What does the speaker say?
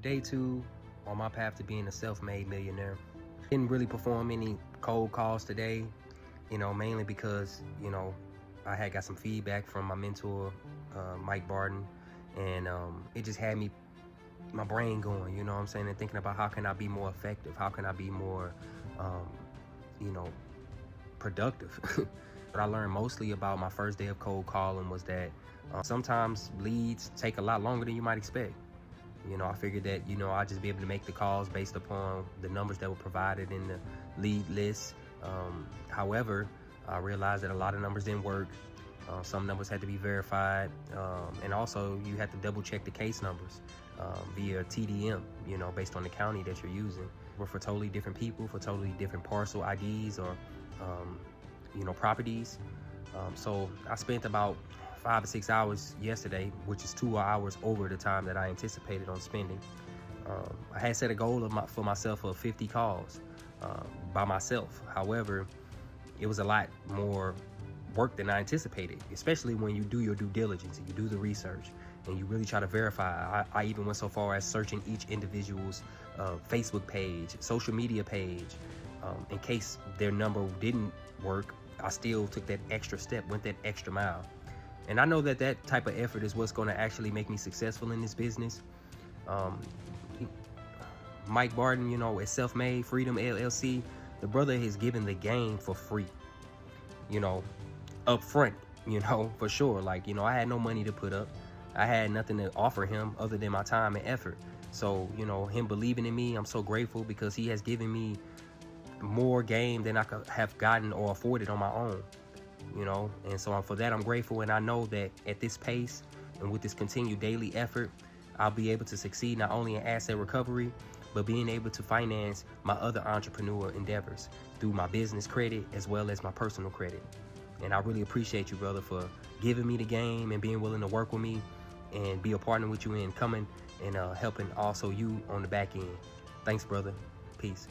Day 2 on my path to being a self-made millionaire. Didn't really perform any cold calls today, mainly because, I had got some feedback from my mentor, Mike Barton, and it just had my brain going, you know what I'm saying, and thinking about how can I be more effective, how can I be more, you know, productive. What I learned mostly about my first day of cold calling was that sometimes leads take a lot longer than you might expect. I figured that, I'd just be able to make the calls based upon the numbers that were provided in the lead list. However, I realized that a lot of numbers didn't work. Some numbers had to be verified. And also you had to double check the case numbers via TDM, based on the county that you're using. We're for totally different people, for totally different parcel IDs or, properties. So I spent about 5 to 6 hours yesterday, which is 2 hours over the time that I anticipated on spending. I had set a goal for myself of 50 calls by myself. However, it was a lot more work than I anticipated, especially when you do your due diligence and you do the research and you really try to verify. I even went so far as searching each individual's Facebook page, social media page, in case their number didn't work. I still took that extra step, went that extra mile. And I know that that type of effort is what's going to actually make me successful in this business. Mike Barton, at Self-Made Freedom LLC, the brother has given the game for free, up front, for sure. Like, I had no money to put up. I had nothing to offer him other than my time and effort. So, him believing in me, I'm so grateful because he has given me more game than I could have gotten or afforded on my own. And so for that I'm grateful, and I know that at this pace and with this continued daily effort, I'll be able to succeed not only in asset recovery, but being able to finance my other entrepreneur endeavors through my business credit as well as my personal credit. And I really appreciate you, brother, for giving me the game and being willing to work with me and be a partner with you in coming and helping also you on the back end. Thanks, brother. Peace.